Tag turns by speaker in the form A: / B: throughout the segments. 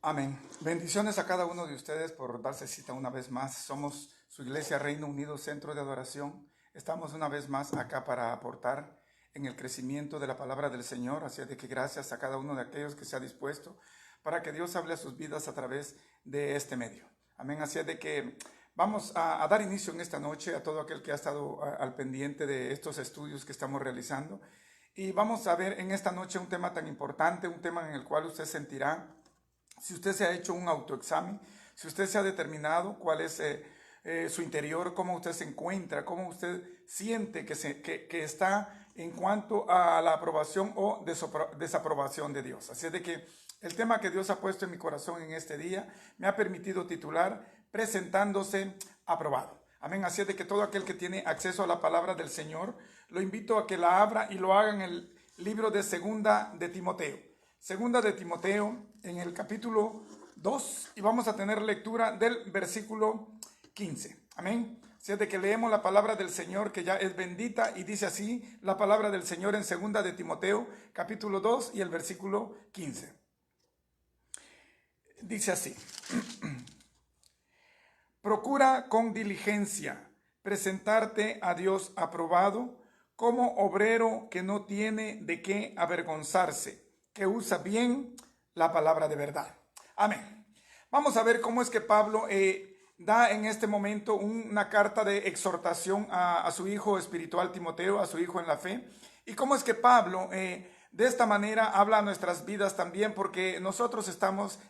A: Amén. Bendiciones a cada uno de ustedes por darse cita una vez más. Somos su iglesia Reino Unido Centro de Adoración. Estamos una vez más acá para aportar en el crecimiento de la palabra del Señor. Así es de que gracias a cada uno de aquellos que se ha dispuesto para que Dios hable a sus vidas a través de este medio. Amén. Así es de que vamos a dar inicio en esta noche a todo aquel que ha estado al pendiente de estos estudios que estamos realizando. Y vamos a ver en esta noche un tema tan importante, un tema en el cual usted sentirá, si usted se ha hecho un autoexamen, si usted se ha determinado cuál es su interior, cómo usted se encuentra, cómo usted siente que está en cuanto a la aprobación o desaprobación de Dios. Así es de que el tema que Dios ha puesto en mi corazón en este día me ha permitido titular Presentándose aprobado. Amén. Así es de que todo aquel que tiene acceso a la palabra del Señor, lo invito a que la abra y lo haga en el libro de Segunda de Timoteo. Segunda de Timoteo, en el capítulo 2, y vamos a tener lectura del versículo 15. Amén. Así es de que leemos la palabra del Señor, que ya es bendita, y dice así la palabra del Señor en Segunda de Timoteo, capítulo 2 y el versículo 15. Dice así: Procura con diligencia presentarte a Dios aprobado, como obrero que no tiene de qué avergonzarse, que usa bien la palabra de verdad. Amén. Vamos a ver cómo es que Pablo da en este momento una carta de exhortación a su hijo espiritual Timoteo, a su hijo en la fe, y cómo es que Pablo de esta manera habla a nuestras vidas también, porque nosotros estamos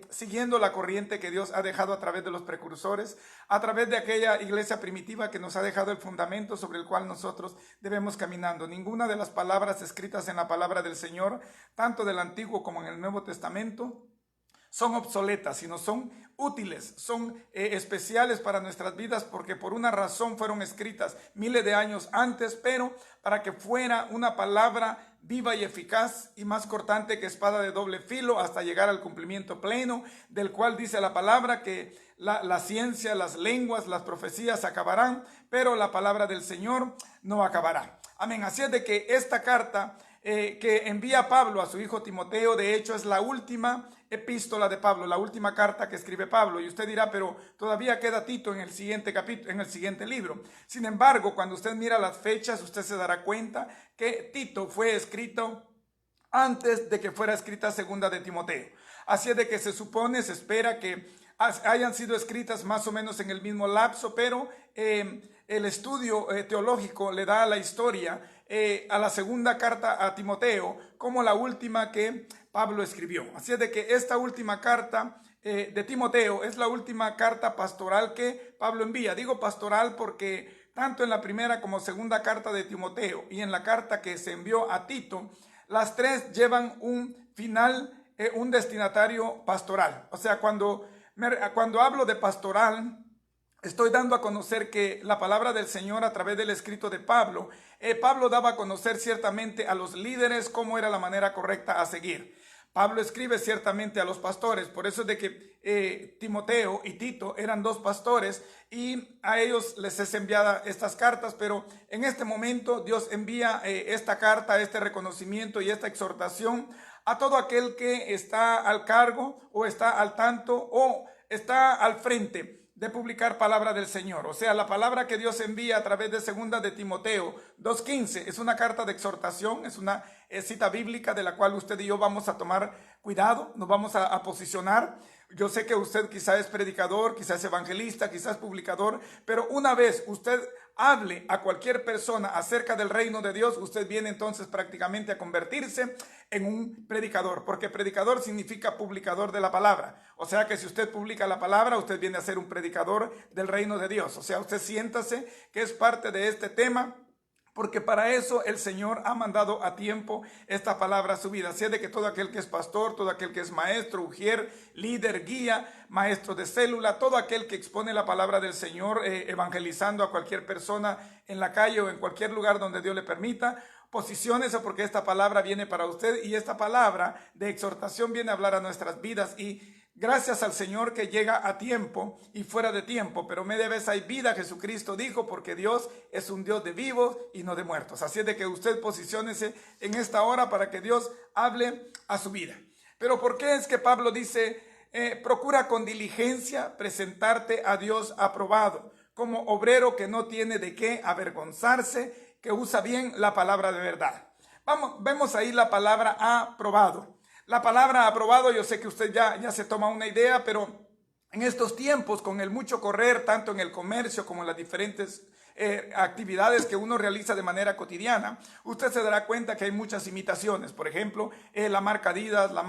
A: siguiendo la corriente que Dios ha dejado a través de los precursores, a través de aquella iglesia primitiva que nos ha dejado el fundamento sobre el cual nosotros debemos caminando. Ninguna de las palabras escritas en la palabra del Señor, tanto del Antiguo como en el Nuevo Testamento, son obsoletas, sino son útiles, son especiales para nuestras vidas, porque por una razón fueron escritas miles de años antes, pero para que fuera una palabra viva y eficaz y más cortante que espada de doble filo, hasta llegar al cumplimiento pleno, del cual dice la palabra que la ciencia, las lenguas, las profecías acabarán, pero la palabra del Señor no acabará. Amén. Así es de que esta carta que envía Pablo a su hijo Timoteo, de hecho es la última epístola de Pablo, la última carta que escribe Pablo. Y usted dirá, pero todavía queda Tito en el siguiente capítulo, en el siguiente libro. Sin embargo, cuando usted mira las fechas, usted se dará cuenta que Tito fue escrito antes de que fuera escrita Segunda de Timoteo. Así es de que se supone, se espera que hayan sido escritas más o menos en el mismo lapso, pero el estudio teológico le da a la historia a la segunda carta a Timoteo como la última que Pablo escribió. Así es de que esta última carta de Timoteo es la última carta pastoral que Pablo envía. Digo pastoral porque tanto en la primera como segunda carta de Timoteo y en la carta que se envió a Tito, las tres llevan un final, un destinatario pastoral. O sea, cuando hablo de pastoral, estoy dando a conocer que la palabra del Señor a través del escrito de Pablo, Pablo daba a conocer ciertamente a los líderes cómo era la manera correcta a seguir. Pablo escribe ciertamente a los pastores, por eso es de que Timoteo y Tito eran dos pastores y a ellos les es enviada estas cartas, pero en este momento Dios envía esta carta, este reconocimiento y esta exhortación a todo aquel que está al cargo o está al tanto o está al frente de publicar palabra del Señor. O sea, la palabra que Dios envía a través de Segunda de Timoteo 2:15 es una carta de exhortación, es una cita bíblica de la cual usted y yo vamos a tomar cuidado, nos vamos a posicionar. Yo sé que usted quizás es predicador, quizás es evangelista, quizás es publicador, pero una vez usted hable a cualquier persona acerca del reino de Dios, usted viene entonces prácticamente a convertirse en un predicador, porque predicador significa publicador de la palabra. O sea que si usted publica la palabra, usted viene a ser un predicador del reino de Dios. O sea, usted siéntase que es parte de este tema, porque para eso el Señor ha mandado a tiempo esta palabra a su vida. Así es de que todo aquel que es pastor, todo aquel que es maestro, ujier, líder, guía, maestro de célula, todo aquel que expone la palabra del Señor, evangelizando a cualquier persona en la calle o en cualquier lugar donde Dios le permita, posiciónese porque esta palabra viene para usted y esta palabra de exhortación viene a hablar a nuestras vidas y gracias al Señor que llega a tiempo y fuera de tiempo, pero media vez hay vida, Jesucristo dijo, porque Dios es un Dios de vivos y no de muertos. Así es de que usted posiciónese en esta hora para que Dios hable a su vida. Pero ¿por qué es que Pablo dice procura con diligencia presentarte a Dios aprobado, como obrero que no tiene de qué avergonzarse, que usa bien la palabra de verdad. Vemos ahí la palabra aprobado. La palabra aprobado, yo sé que usted ya se toma una idea, pero en estos tiempos, con el mucho correr, tanto en el comercio como en las diferentes actividades que uno realiza de manera cotidiana, usted se dará cuenta que hay muchas imitaciones. Por ejemplo, la marca Adidas, la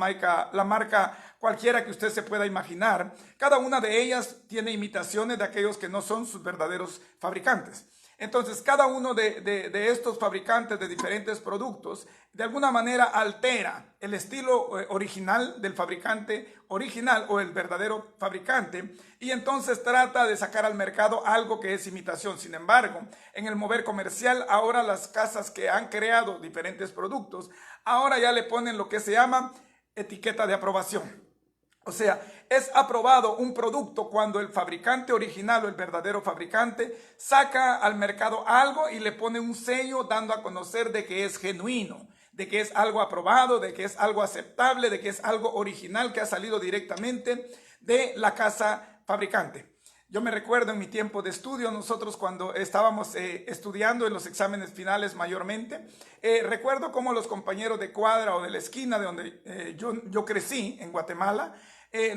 A: marca cualquiera que usted se pueda imaginar, cada una de ellas tiene imitaciones de aquellos que no son sus verdaderos fabricantes. Entonces, cada uno de estos fabricantes de diferentes productos, de alguna manera altera el estilo original del fabricante original o el verdadero fabricante, y entonces trata de sacar al mercado algo que es imitación. Sin embargo, en el mover comercial, ahora las casas que han creado diferentes productos, ahora ya le ponen lo que se llama etiqueta de aprobación. O sea, es aprobado un producto cuando el fabricante original o el verdadero fabricante saca al mercado algo y le pone un sello dando a conocer de que es genuino, de que es algo aprobado, de que es algo aceptable, de que es algo original que ha salido directamente de la casa fabricante. Yo me recuerdo en mi tiempo de estudio, nosotros cuando estábamos estudiando en los exámenes finales mayormente, recuerdo cómo los compañeros de cuadra o de la esquina de donde yo crecí en Guatemala,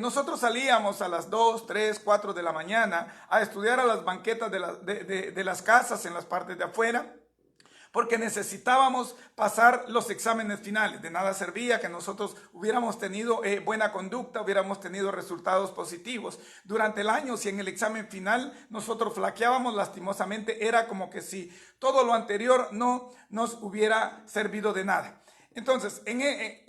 A: nosotros salíamos a las 2, 3, 4 de la mañana a estudiar a las banquetas de las casas en las partes de afuera, porque necesitábamos pasar los exámenes finales. De nada servía que nosotros hubiéramos tenido buena conducta, hubiéramos tenido resultados positivos durante el año. Si en el examen final nosotros flaqueábamos, lastimosamente era como que si todo lo anterior no nos hubiera servido de nada. Entonces,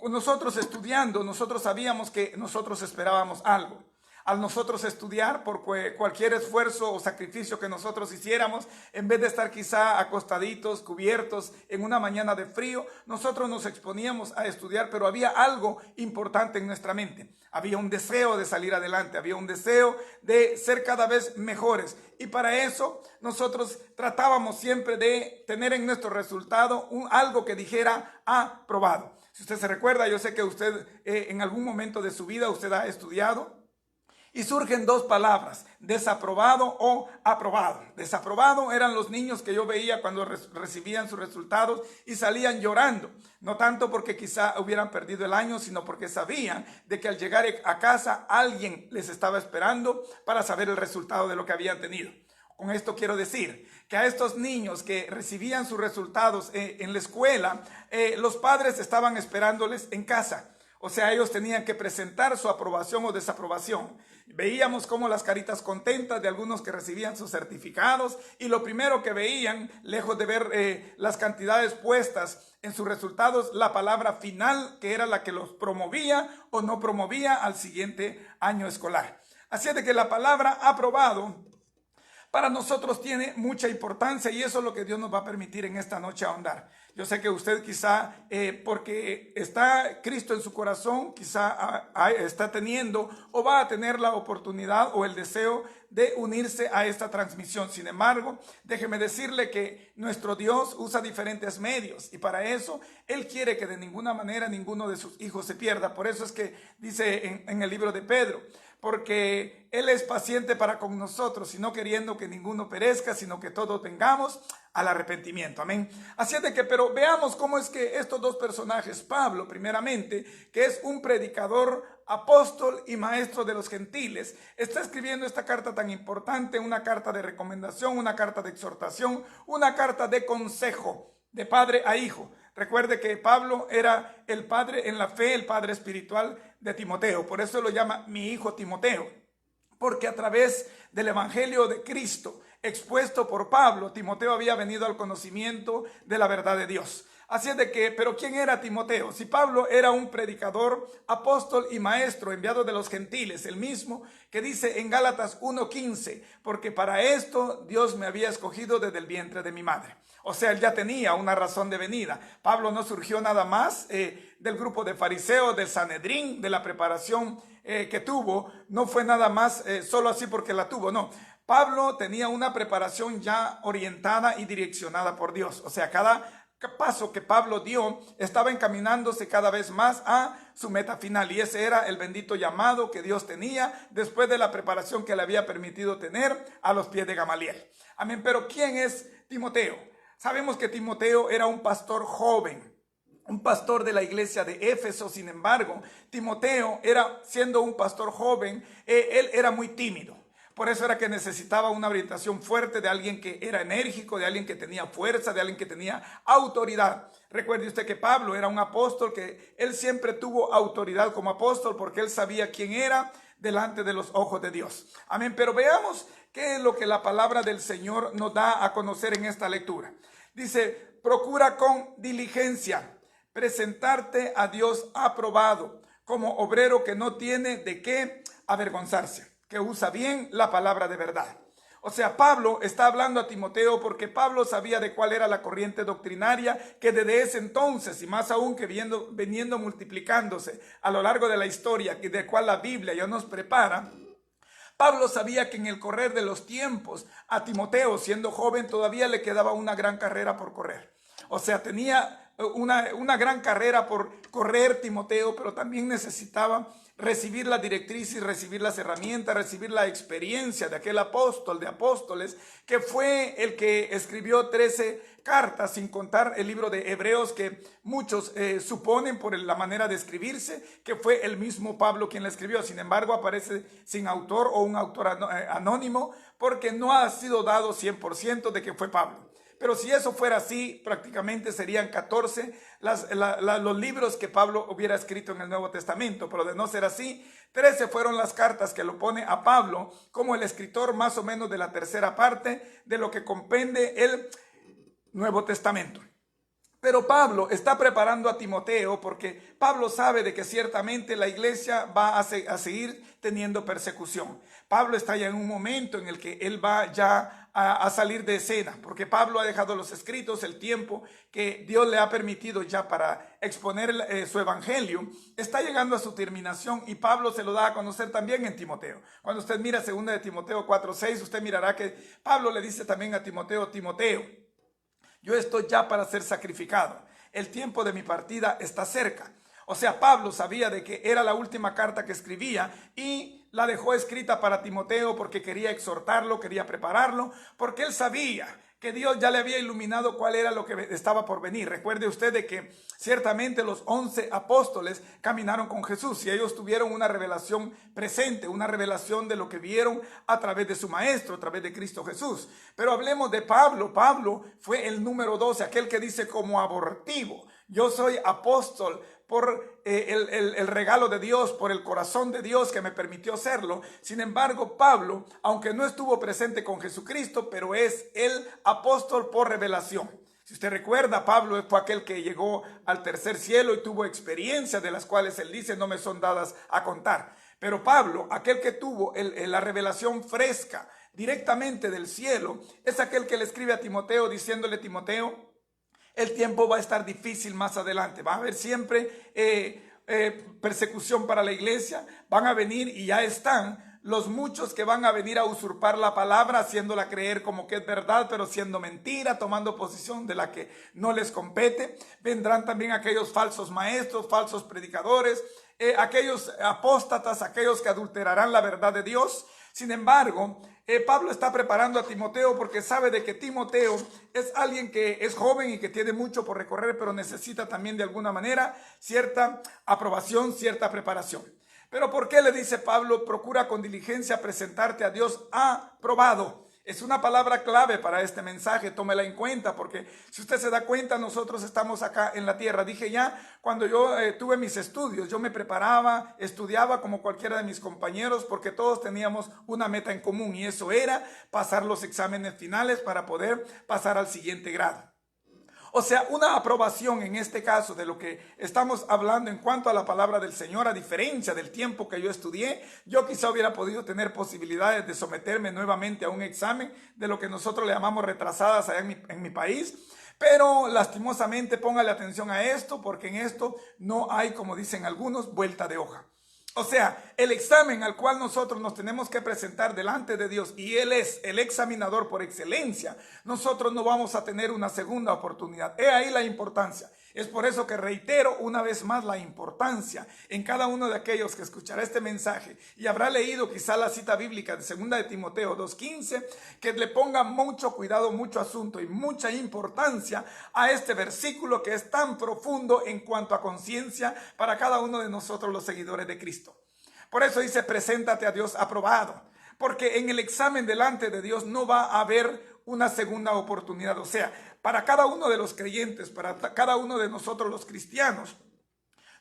A: nosotros estudiando, nosotros sabíamos que nosotros esperábamos algo. Al nosotros estudiar, por cualquier esfuerzo o sacrificio que nosotros hiciéramos, en vez de estar quizá acostaditos, cubiertos en una mañana de frío, nosotros nos exponíamos a estudiar, pero había algo importante en nuestra mente. Había un deseo de salir adelante, había un deseo de ser cada vez mejores. Y para eso nosotros tratábamos siempre de tener en nuestro resultado algo que dijera aprobado. Si usted se recuerda, yo sé que usted en algún momento de su vida usted ha estudiado. Y surgen dos palabras, desaprobado o aprobado. Desaprobado eran los niños que yo veía cuando recibían sus resultados y salían llorando. No tanto porque quizá hubieran perdido el año, sino porque sabían de que al llegar a casa alguien les estaba esperando para saber el resultado de lo que habían tenido. Con esto quiero decir que a estos niños que recibían sus resultados en la escuela, los padres estaban esperándoles en casa. O sea, ellos tenían que presentar su aprobación o desaprobación. Veíamos como las caritas contentas de algunos que recibían sus certificados, y lo primero que veían, lejos de ver las cantidades puestas en sus resultados, la palabra final, que era la que los promovía o no promovía al siguiente año escolar. Así es de que la palabra aprobado para nosotros tiene mucha importancia, y eso es lo que Dios nos va a permitir en esta noche ahondar. Yo sé que usted quizá, porque está Cristo en su corazón, quizá está teniendo o va a tener la oportunidad o el deseo de unirse a esta transmisión. Sin embargo, déjeme decirle que nuestro Dios usa diferentes medios, y para eso Él quiere que de ninguna manera ninguno de sus hijos se pierda. Por eso es que dice en el libro de Pedro, porque Él es paciente para con nosotros, y no queriendo que ninguno perezca, sino que todos vengamos al arrepentimiento. Amén. Así es de que, pero veamos cómo es que estos dos personajes, Pablo primeramente, que es un predicador, apóstol y maestro de los gentiles, está escribiendo esta carta tan importante, una carta de recomendación, una carta de exhortación, una carta de consejo, de padre a hijo. Recuerde que Pablo era el padre en la fe, el padre espiritual de Timoteo. Por eso lo llama mi hijo Timoteo, porque a través del evangelio de Cristo expuesto por Pablo, Timoteo había venido al conocimiento de la verdad de Dios. Así es de que, pero ¿quién era Timoteo? Si Pablo era un predicador, apóstol y maestro enviado de los gentiles, el mismo que dice en Gálatas 1:15, porque para esto Dios me había escogido desde el vientre de mi madre. O sea, él ya tenía una razón de venida. Pablo no surgió nada más del grupo de fariseos, del Sanedrín, de la preparación que tuvo. No fue nada más solo así porque la tuvo, no. Pablo tenía una preparación ya orientada y direccionada por Dios. O sea, cada paso que Pablo dio, estaba encaminándose cada vez más a su meta final, y ese era el bendito llamado que Dios tenía después de la preparación que le había permitido tener a los pies de Gamaliel. Amén. Pero ¿quién es Timoteo? Sabemos que Timoteo era un pastor joven, un pastor de la iglesia de Éfeso. Sin embargo, Timoteo, siendo un pastor joven, él era muy tímido. Por eso era que necesitaba una orientación fuerte de alguien que era enérgico, de alguien que tenía fuerza, de alguien que tenía autoridad. Recuerde usted que Pablo era un apóstol, que él siempre tuvo autoridad como apóstol porque él sabía quién era delante de los ojos de Dios. Amén. Pero veamos qué es lo que la palabra del Señor nos da a conocer en esta lectura. Dice, procura con diligencia presentarte a Dios aprobado, como obrero que no tiene de qué avergonzarse, que usa bien la palabra de verdad. O sea, Pablo está hablando a Timoteo porque Pablo sabía de cuál era la corriente doctrinaria que desde ese entonces, y más aún que veniendo multiplicándose a lo largo de la historia, de cual la Biblia ya nos prepara. Pablo sabía que en el correr de los tiempos a Timoteo, siendo joven, todavía le quedaba una gran carrera por correr. O sea, tenía una gran carrera por correr Timoteo, pero también necesitaba recibir la directriz y recibir las herramientas, recibir la experiencia de aquel apóstol de apóstoles, que fue el que escribió 13 cartas, sin contar el libro de Hebreos, que muchos suponen por la manera de escribirse que fue el mismo Pablo quien la escribió. Sin embargo, aparece sin autor o un autor anónimo, porque no ha sido dado 100% de que fue Pablo. Pero si eso fuera así, prácticamente serían 14 los libros que Pablo hubiera escrito en el Nuevo Testamento. Pero de no ser así, 13 fueron las cartas que lo pone a Pablo como el escritor más o menos de la tercera parte de lo que comprende el Nuevo Testamento. Pero Pablo está preparando a Timoteo porque Pablo sabe de que ciertamente la iglesia va a seguir teniendo persecución. Pablo está ya en un momento en el que él va ya a salir de escena, porque Pablo ha dejado los escritos, el tiempo que Dios le ha permitido ya para exponer su evangelio, está llegando a su terminación, y Pablo se lo da a conocer también en Timoteo. Cuando usted mira 2 de Timoteo 4:6, usted mirará que Pablo le dice también a Timoteo, Timoteo, yo estoy ya para ser sacrificado, el tiempo de mi partida está cerca. O sea, Pablo sabía de que era la última carta que escribía y la dejó escrita para Timoteo porque quería exhortarlo, quería prepararlo, porque él sabía que Dios ya le había iluminado cuál era lo que estaba por venir. Recuerde usted de que ciertamente los 11 apóstoles caminaron con Jesús y ellos tuvieron una revelación presente, una revelación de lo que vieron a través de su maestro, a través de Cristo Jesús. Pero hablemos de Pablo. Pablo fue el número 12, aquel que dice como abortivo, yo soy apóstol por el regalo de Dios, por el corazón de Dios que me permitió serlo. Sin embargo, Pablo, aunque no estuvo presente con Jesucristo, pero es el apóstol por revelación. Si usted recuerda, Pablo fue aquel que llegó al tercer cielo y tuvo experiencias de las cuales él dice no me son dadas a contar. Pero Pablo, aquel que tuvo la revelación fresca directamente del cielo, es aquel que le escribe a Timoteo diciéndole, Timoteo, el tiempo va a estar difícil más adelante, va a haber siempre persecución para la iglesia, van a venir y ya están los muchos que van a venir a usurpar la palabra, haciéndola creer como que es verdad, pero siendo mentira, tomando posición de la que no les compete. Vendrán también aquellos falsos maestros, falsos predicadores, aquellos apóstatas, aquellos que adulterarán la verdad de Dios. Sin embargo, Pablo está preparando a Timoteo porque sabe de que Timoteo es alguien que es joven y que tiene mucho por recorrer, pero necesita también de alguna manera cierta aprobación, cierta preparación. Pero ¿por qué le dice Pablo, procura con diligencia presentarte a Dios aprobado? Es una palabra clave para este mensaje, tómela en cuenta, porque si usted se da cuenta, nosotros estamos acá en la tierra. Dije ya, cuando yo tuve mis estudios, yo me preparaba, estudiaba como cualquiera de mis compañeros, porque todos teníamos una meta en común, y eso era pasar los exámenes finales para poder pasar al siguiente grado. O sea, una aprobación en este caso de lo que estamos hablando en cuanto a la palabra del Señor, a diferencia del tiempo que yo estudié, yo quizá hubiera podido tener posibilidades de someterme nuevamente a un examen de lo que nosotros le llamamos retrasadas allá en mi país. Pero lastimosamente póngale atención a esto, porque en esto no hay, como dicen algunos, vuelta de hoja. O sea, el examen al cual nosotros nos tenemos que presentar delante de Dios, y Él es el examinador por excelencia, nosotros no vamos a tener una segunda oportunidad. He ahí la importancia. Es por eso que reitero una vez más la importancia en cada uno de aquellos que escuchará este mensaje y habrá leído quizá la cita bíblica de 2 de Timoteo 2:15, que le ponga mucho cuidado, mucho asunto y mucha importancia a este versículo que es tan profundo en cuanto a conciencia para cada uno de nosotros los seguidores de Cristo. Por eso dice, preséntate a Dios aprobado, porque en el examen delante de Dios no va a haber una segunda oportunidad. O sea, para cada uno de los creyentes, para cada uno de nosotros los cristianos,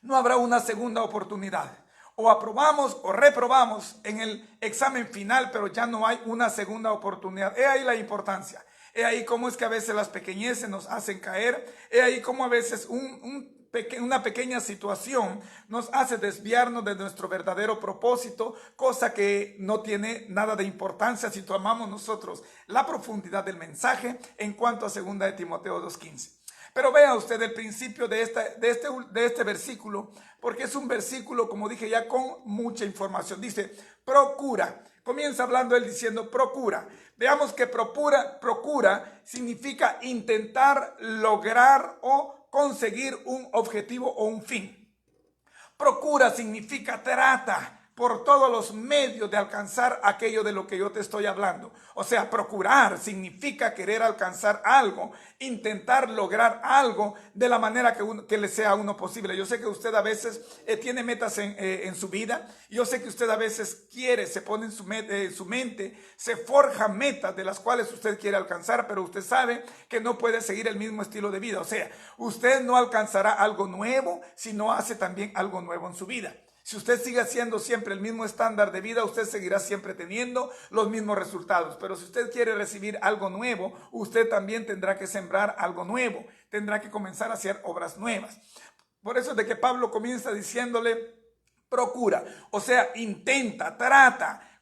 A: no habrá una segunda oportunidad. O aprobamos o reprobamos en el examen final, pero ya no hay una segunda oportunidad. He ahí la importancia. He ahí cómo es que a veces las pequeñeces nos hacen caer. He ahí cómo a veces una pequeña situación nos hace desviarnos de nuestro verdadero propósito, cosa que no tiene nada de importancia si tomamos nosotros la profundidad del mensaje en cuanto a 2 de Timoteo 2:15. Pero vea usted el principio de este versículo, porque es un versículo, como dije ya, con mucha información. Dice, procura. Comienza hablando él diciendo, procura. Veamos que procura significa intentar lograr o conseguir un objetivo o un fin. Procura significa trata por todos los medios de alcanzar aquello de lo que yo te estoy hablando. O sea, procurar significa querer alcanzar algo, intentar lograr algo de la manera que le sea a uno posible. Yo sé que usted a veces tiene metas en su vida. Yo sé que usted a veces se pone en su mente, se forja metas de las cuales usted quiere alcanzar, pero usted sabe que no puede seguir el mismo estilo de vida. O sea, usted no alcanzará algo nuevo si no hace también algo nuevo en su vida. Si usted sigue haciendo siempre el mismo estándar de vida, usted seguirá siempre teniendo los mismos resultados. Pero si usted quiere recibir algo nuevo, usted también tendrá que sembrar algo nuevo. Tendrá que comenzar a hacer obras nuevas. Por eso es de que Pablo comienza diciéndole, procura. O sea, intenta, trata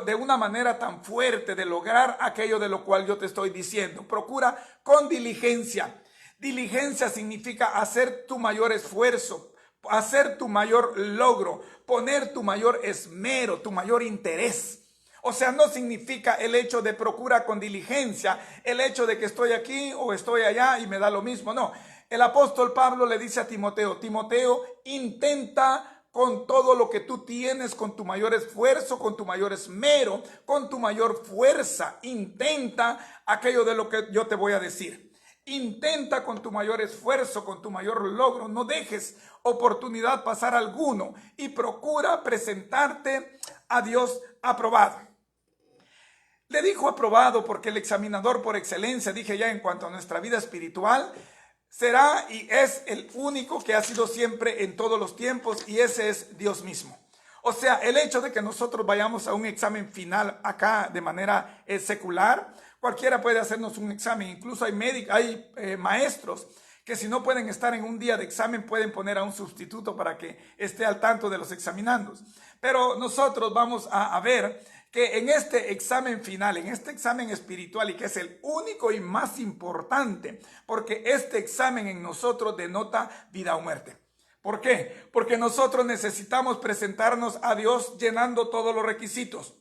A: de una manera tan fuerte de lograr aquello de lo cual yo te estoy diciendo. Procura con diligencia. Diligencia significa hacer tu mayor esfuerzo, hacer tu mayor logro, poner tu mayor esmero, tu mayor interés. O sea, no significa el hecho de procura con diligencia, el hecho de que estoy aquí o estoy allá y me da lo mismo. No, el apóstol Pablo le dice a Timoteo, intenta con todo lo que tú tienes, con tu mayor esfuerzo, con tu mayor esmero, con tu mayor fuerza, intenta aquello de lo que yo te voy a decir. Intenta con tu mayor esfuerzo, con tu mayor logro, no dejes oportunidad pasar alguno y procura presentarte a Dios aprobado. Le dijo aprobado porque el examinador por excelencia, dije ya en cuanto a nuestra vida espiritual, será y es el único que ha sido siempre en todos los tiempos, y ese es Dios mismo. O sea, el hecho de que nosotros vayamos a un examen final acá de manera secular, cualquiera puede hacernos un examen. Incluso hay maestros que si no pueden estar en un día de examen pueden poner a un sustituto para que esté al tanto de los examinandos. Pero nosotros vamos a ver que en este examen final, en este examen espiritual, y que es el único y más importante, porque este examen en nosotros denota vida o muerte. ¿Por qué? Porque nosotros necesitamos presentarnos a Dios llenando todos los requisitos.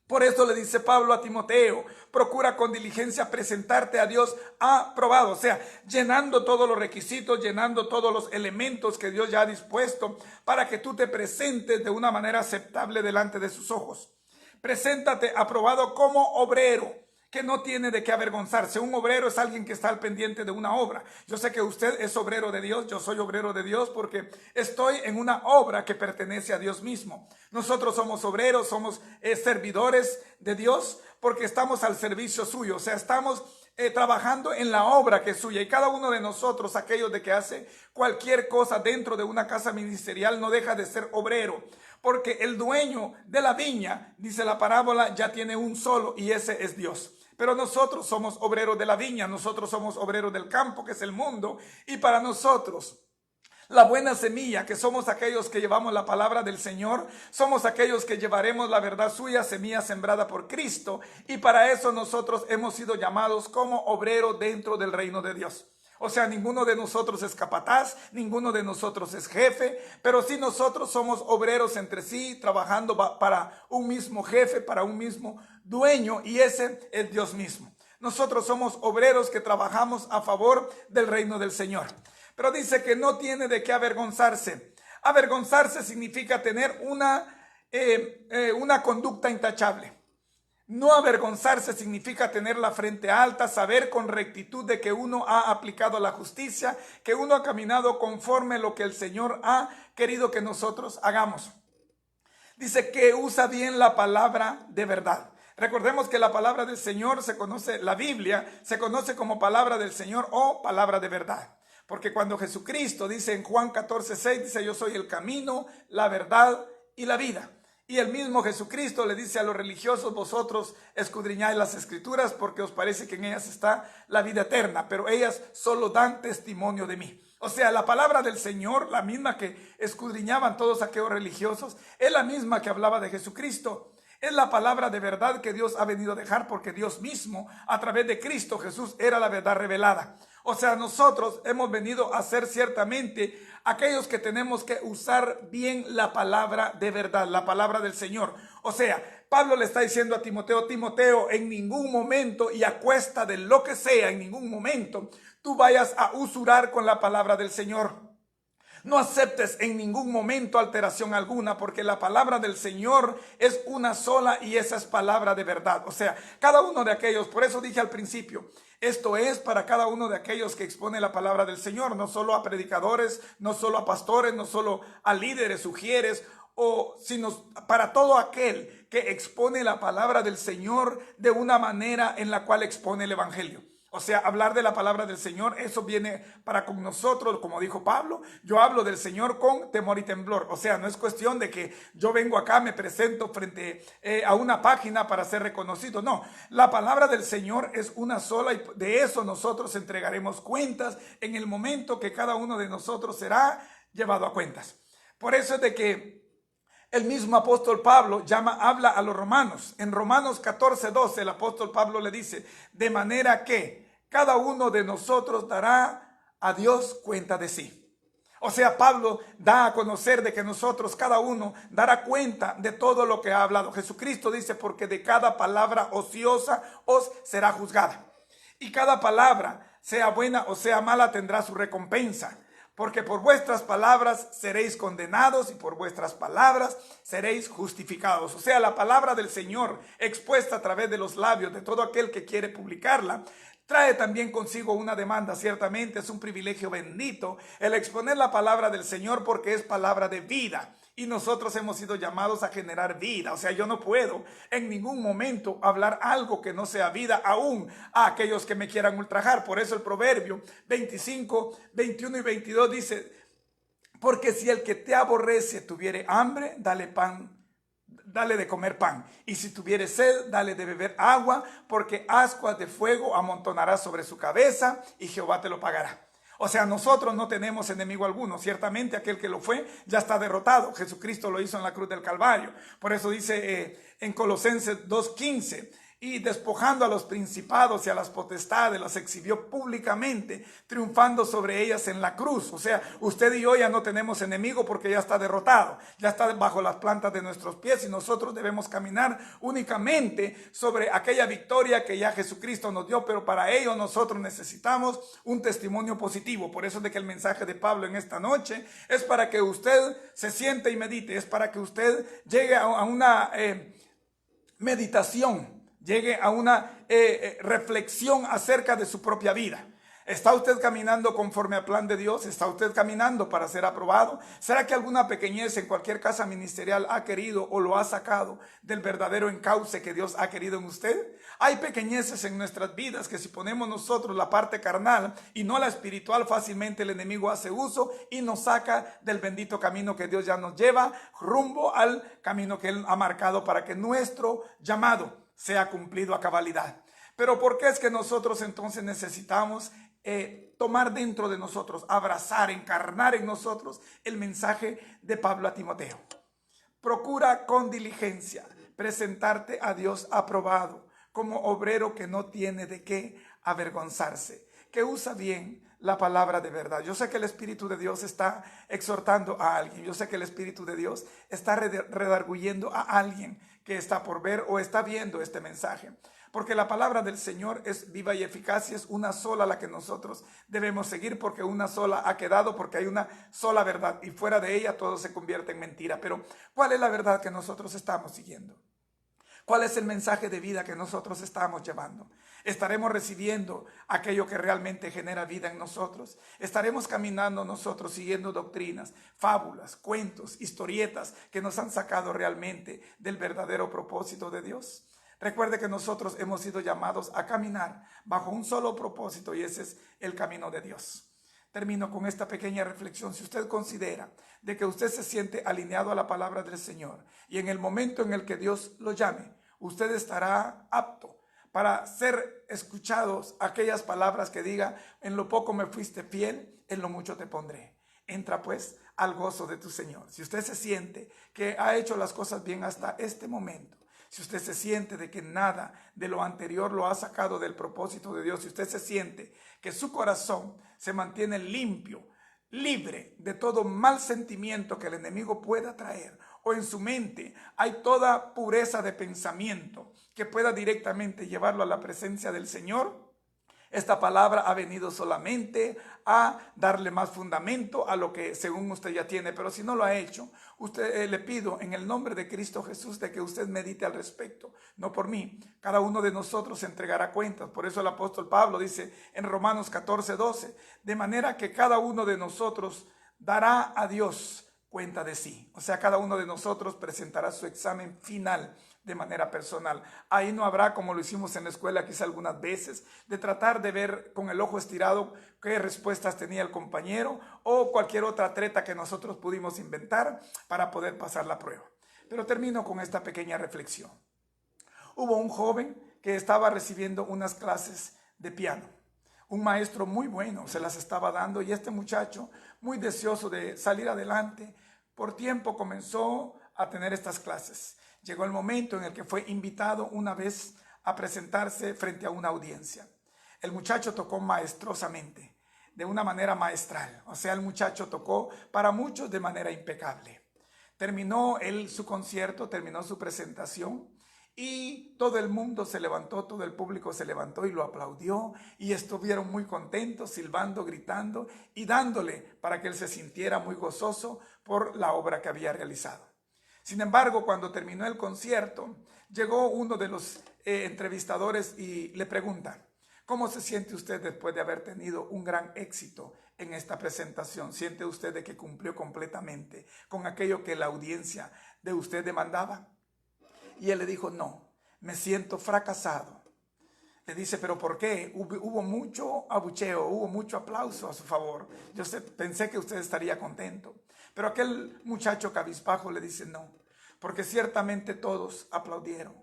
A: Por eso le dice Pablo a Timoteo, procura con diligencia presentarte a Dios aprobado, o sea, llenando todos los requisitos, llenando todos los elementos que Dios ya ha dispuesto para que tú te presentes de una manera aceptable delante de sus ojos. Preséntate aprobado como obrero, que no tiene de qué avergonzarse. Un obrero es alguien que está al pendiente de una obra. Yo sé que usted es obrero de Dios, yo soy obrero de Dios porque estoy en una obra que pertenece a Dios mismo. Nosotros somos obreros, somos servidores de Dios porque estamos al servicio suyo, o sea, estamos trabajando en la obra que es suya. Y cada uno de nosotros, aquellos de que hace cualquier cosa dentro de una casa ministerial, no deja de ser obrero. Porque el dueño de la viña, dice la parábola, ya tiene un solo y ese es Dios. Pero nosotros somos obreros de la viña, nosotros somos obreros del campo, que es el mundo. Y para nosotros, la buena semilla, que somos aquellos que llevamos la palabra del Señor, somos aquellos que llevaremos la verdad suya, semilla sembrada por Cristo. Y para eso nosotros hemos sido llamados como obreros dentro del reino de Dios. O sea, ninguno de nosotros es capataz, ninguno de nosotros es jefe, pero sí nosotros somos obreros entre sí, trabajando para un mismo jefe, para un mismo dueño, y ese es Dios mismo. Nosotros somos obreros que trabajamos a favor del reino del Señor. Pero dice que no tiene de qué avergonzarse. Avergonzarse significa tener una conducta intachable. No avergonzarse significa tener la frente alta, saber con rectitud de que uno ha aplicado la justicia, que uno ha caminado conforme a lo que el Señor ha querido que nosotros hagamos. Dice que usa bien la palabra de verdad. Recordemos que la palabra del Señor se conoce, la Biblia se conoce como palabra del Señor o palabra de verdad. Porque cuando Jesucristo dice en Juan 14:6, dice: yo soy el camino, la verdad y la vida. Y el mismo Jesucristo le dice a los religiosos: vosotros escudriñáis las escrituras porque os parece que en ellas está la vida eterna, pero ellas solo dan testimonio de mí. O sea, la palabra del Señor, la misma que escudriñaban todos aquellos religiosos, es la misma que hablaba de Jesucristo. Es la palabra de verdad que Dios ha venido a dejar, porque Dios mismo, a través de Cristo Jesús, era la verdad revelada. O sea, nosotros hemos venido a ser ciertamente aquellos que tenemos que usar bien la palabra de verdad, la palabra del Señor. O sea, Pablo le está diciendo a Timoteo: Timoteo, en ningún momento y a cuesta de lo que sea, en ningún momento tú vayas a usurar con la palabra del Señor. No aceptes en ningún momento alteración alguna, porque la palabra del Señor es una sola y esa es palabra de verdad. O sea, cada uno de aquellos, por eso dije al principio, esto es para cada uno de aquellos que expone la palabra del Señor, no solo a predicadores, no solo a pastores, no solo a líderes, sugieres, sino para todo aquel que expone la palabra del Señor de una manera en la cual expone el evangelio. O sea, hablar de la palabra del Señor, eso viene para con nosotros, como dijo Pablo: yo hablo del Señor con temor y temblor. O sea, no es cuestión de que yo vengo acá, me presento frente a una página para ser reconocido. No, la palabra del Señor es una sola y de eso nosotros entregaremos cuentas en el momento que cada uno de nosotros será llevado a cuentas. Por eso es de que el mismo apóstol Pablo habla a los romanos. En Romanos 14:12 el apóstol Pablo le dice: de manera que cada uno de nosotros dará a Dios cuenta de sí. O sea, Pablo da a conocer de que nosotros, cada uno, dará cuenta de todo lo que ha hablado. Jesucristo dice: porque de cada palabra ociosa os será juzgada. Y cada palabra, sea buena o sea mala, tendrá su recompensa. Porque por vuestras palabras seréis condenados y por vuestras palabras seréis justificados. O sea, la palabra del Señor expuesta a través de los labios de todo aquel que quiere publicarla trae también consigo una demanda. Ciertamente es un privilegio bendito el exponer la palabra del Señor, porque es palabra de vida. Y nosotros hemos sido llamados a generar vida. O sea, yo no puedo en ningún momento hablar algo que no sea vida aún a aquellos que me quieran ultrajar. Por eso el Proverbio 25, 21 y 22 dice: porque si el que te aborrece tuviere hambre, dale pan, dale de comer pan. Y si tuviere sed, dale de beber agua, porque ascuas de fuego amontonará sobre su cabeza y Jehová te lo pagará. O sea, nosotros no tenemos enemigo alguno. Ciertamente aquel que lo fue ya está derrotado. Jesucristo lo hizo en la cruz del Calvario. Por eso dice en Colosenses 2:15: y despojando a los principados y a las potestades, las exhibió públicamente, triunfando sobre ellas en la cruz. O sea, usted y yo ya no tenemos enemigo, porque ya está derrotado, ya está bajo las plantas de nuestros pies, y nosotros debemos caminar únicamente sobre aquella victoria que ya Jesucristo nos dio. Pero para ello nosotros necesitamos un testimonio positivo. Por eso es de que el mensaje de Pablo en esta noche es para que usted se siente y medite, es para que usted llegue a una meditación, llegue a una reflexión acerca de su propia vida. ¿Está usted caminando conforme al plan de Dios? ¿Está usted caminando para ser aprobado? ¿Será que alguna pequeñez en cualquier casa ministerial ha querido o lo ha sacado del verdadero encauce que Dios ha querido en usted? Hay pequeñeces en nuestras vidas que, si ponemos nosotros la parte carnal y no la espiritual, fácilmente el enemigo hace uso y nos saca del bendito camino que Dios ya nos lleva rumbo al camino que Él ha marcado para que nuestro llamado sea cumplido a cabalidad. Pero ¿por qué es que nosotros entonces necesitamos tomar dentro de nosotros, abrazar, encarnar en nosotros el mensaje de Pablo a Timoteo? Procura con diligencia presentarte a Dios aprobado, como obrero que no tiene de qué avergonzarse, que usa bien la palabra de verdad. Yo sé que el Espíritu de Dios está exhortando a alguien. Yo sé que el Espíritu de Dios está redarguyendo a alguien que está por ver o está viendo este mensaje. Porque la palabra del Señor es viva y eficaz y es una sola la que nosotros debemos seguir, porque una sola ha quedado, porque hay una sola verdad y fuera de ella todo se convierte en mentira. Pero ¿cuál es la verdad que nosotros estamos siguiendo? ¿Cuál es el mensaje de vida que nosotros estamos llevando? ¿Estaremos recibiendo aquello que realmente genera vida en nosotros? ¿Estaremos caminando nosotros siguiendo doctrinas, fábulas, cuentos, historietas que nos han sacado realmente del verdadero propósito de Dios? Recuerde que nosotros hemos sido llamados a caminar bajo un solo propósito y ese es el camino de Dios. Termino con esta pequeña reflexión. Si usted considera de que usted se siente alineado a la palabra del Señor y en el momento en el que Dios lo llame, usted estará apto para ser escuchados aquellas palabras que diga: en lo poco me fuiste fiel, en lo mucho te pondré. Entra pues al gozo de tu Señor. Si usted se siente que ha hecho las cosas bien hasta este momento, si usted se siente de que nada de lo anterior lo ha sacado del propósito de Dios, si usted se siente que su corazón se mantiene limpio, libre de todo mal sentimiento que el enemigo pueda traer, o en su mente hay toda pureza de pensamiento que pueda directamente llevarlo a la presencia del Señor, esta palabra ha venido solamente a darle más fundamento a lo que según usted ya tiene. Pero si no lo ha hecho, usted le pido en el nombre de Cristo Jesús de que usted medite al respecto. No por mí, cada uno de nosotros entregará cuentas. Por eso el apóstol Pablo dice en Romanos 14:12, de manera que cada uno de nosotros dará a Dios cuenta de sí. O sea, cada uno de nosotros presentará su examen final de manera personal. Ahí no habrá, como lo hicimos en la escuela quizá algunas veces, de tratar de ver con el ojo estirado qué respuestas tenía el compañero o cualquier otra treta que nosotros pudimos inventar para poder pasar la prueba. Pero termino con esta pequeña reflexión. Hubo un joven que estaba recibiendo unas clases de piano. Un maestro muy bueno se las estaba dando y este muchacho, muy deseoso de salir adelante, por tiempo comenzó a tener estas clases. Llegó el momento en el que fue invitado una vez a presentarse frente a una audiencia. El muchacho tocó maestrosamente, de una manera maestral. O sea, el muchacho tocó para muchos de manera impecable. Terminó él su concierto, terminó su presentación y todo el mundo se levantó, todo el público se levantó y lo aplaudió y estuvieron muy contentos, silbando, gritando y dándole para que él se sintiera muy gozoso por la obra que había realizado. Sin embargo, cuando terminó el concierto, llegó uno de los entrevistadores y le pregunta: ¿cómo se siente usted después de haber tenido un gran éxito en esta presentación? ¿Siente usted de que cumplió completamente con aquello que la audiencia de usted demandaba? Y él le dijo: no, me siento fracasado. Le dice: ¿pero por qué? Hubo mucho abucheo, hubo mucho aplauso a su favor. Pensé que usted estaría contento. Pero aquel muchacho cabizbajo le dice: no, porque ciertamente todos aplaudieron,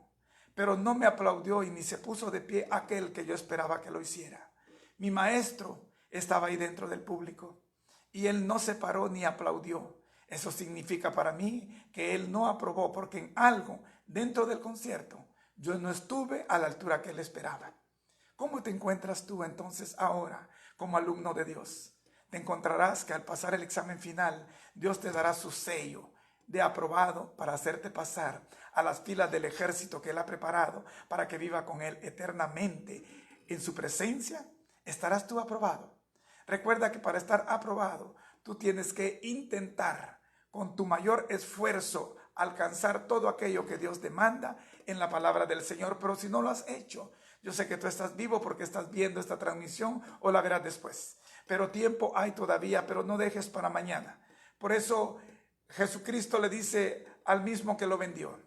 A: pero no me aplaudió y ni se puso de pie aquel que yo esperaba que lo hiciera. Mi maestro estaba ahí dentro del público y él no se paró ni aplaudió. Eso significa para mí que él no aprobó, porque en algo dentro del concierto yo no estuve a la altura que él esperaba. ¿Cómo te encuentras tú entonces ahora como alumno de Dios? Te encontrarás que al pasar el examen final, Dios te dará su sello de aprobado para hacerte pasar a las filas del ejército que Él ha preparado para que viva con Él eternamente. En su presencia estarás tú aprobado. Recuerda que para estar aprobado, tú tienes que intentar con tu mayor esfuerzo alcanzar todo aquello que Dios demanda en la palabra del Señor. Pero si no lo has hecho, yo sé que tú estás vivo porque estás viendo esta transmisión o la verás después. Pero tiempo hay todavía, pero no dejes para mañana. Por eso Jesucristo le dice al mismo que lo vendió: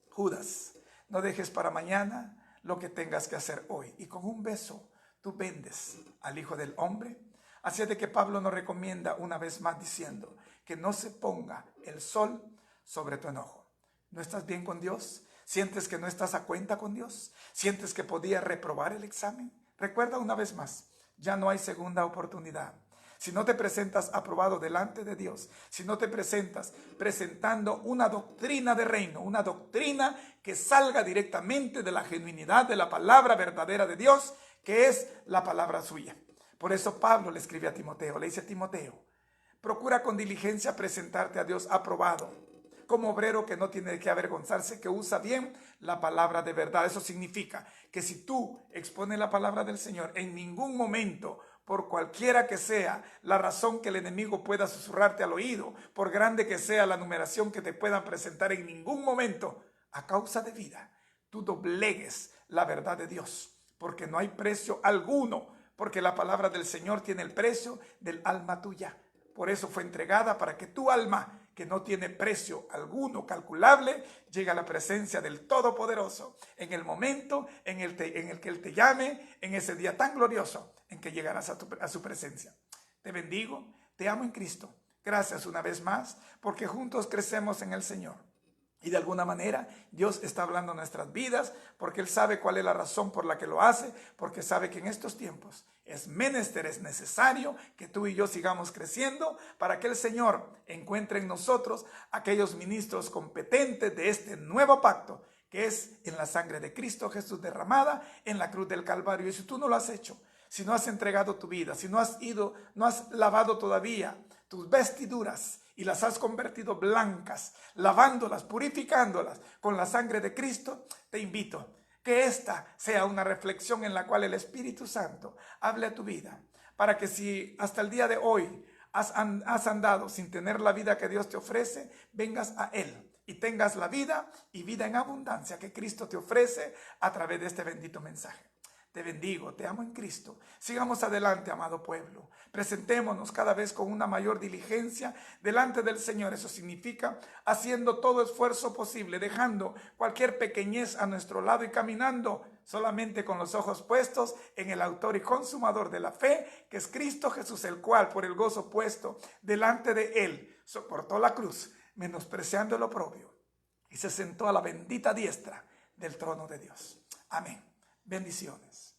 A: Judas, no dejes para mañana lo que tengas que hacer hoy. Y con un beso tú vendes al Hijo del Hombre. Así es de que Pablo nos recomienda una vez más diciendo que no se ponga el sol sobre tu enojo. ¿No estás bien con Dios? ¿Sientes que no estás a cuenta con Dios? ¿Sientes que podías reprobar el examen? Recuerda una vez más, ya no hay segunda oportunidad. Si no te presentas aprobado delante de Dios, si no te presentas presentando una doctrina de reino, una doctrina que salga directamente de la genuinidad de la palabra verdadera de Dios, que es la palabra suya. Por eso Pablo le escribe a Timoteo, le dice a Timoteo, procura con diligencia presentarte a Dios aprobado, como obrero que no tiene de qué avergonzarse, que usa bien la palabra de verdad. Eso significa que si tú expones la palabra del Señor, en ningún momento, por cualquiera que sea la razón que el enemigo pueda susurrarte al oído, por grande que sea la numeración que te puedan presentar, en ningún momento, a causa de vida, tú doblegues la verdad de Dios, porque no hay precio alguno, porque la palabra del Señor tiene el precio del alma tuya. Por eso fue entregada para que tu alma, que no tiene precio alguno calculable, llegue a la presencia del Todopoderoso en el momento en el que Él te llame, en ese día tan glorioso en que llegarás a su presencia. Te bendigo, te amo en Cristo. Gracias una vez más, porque juntos crecemos en el Señor. Y de alguna manera Dios está hablando en nuestras vidas, porque Él sabe cuál es la razón por la que lo hace, porque sabe que en estos tiempos es menester, es necesario que tú y yo sigamos creciendo para que el Señor encuentre en nosotros aquellos ministros competentes de este nuevo pacto, que es en la sangre de Cristo Jesús derramada en la cruz del Calvario. Y si tú no lo has hecho, si no has entregado tu vida, si no has lavado todavía tus vestiduras y las has convertido blancas, lavándolas, purificándolas con la sangre de Cristo, te invito que esta sea una reflexión en la cual el Espíritu Santo hable a tu vida, para que si hasta el día de hoy has andado sin tener la vida que Dios te ofrece, vengas a Él y tengas la vida y vida en abundancia que Cristo te ofrece a través de este bendito mensaje. Te bendigo, te amo en Cristo. Sigamos adelante, amado pueblo. Presentémonos cada vez con una mayor diligencia delante del Señor. Eso significa haciendo todo esfuerzo posible, dejando cualquier pequeñez a nuestro lado y caminando solamente con los ojos puestos en el autor y consumador de la fe, que es Cristo Jesús, el cual por el gozo puesto delante de Él soportó la cruz, menospreciando el oprobio, y se sentó a la bendita diestra del trono de Dios. Amén. Bendiciones.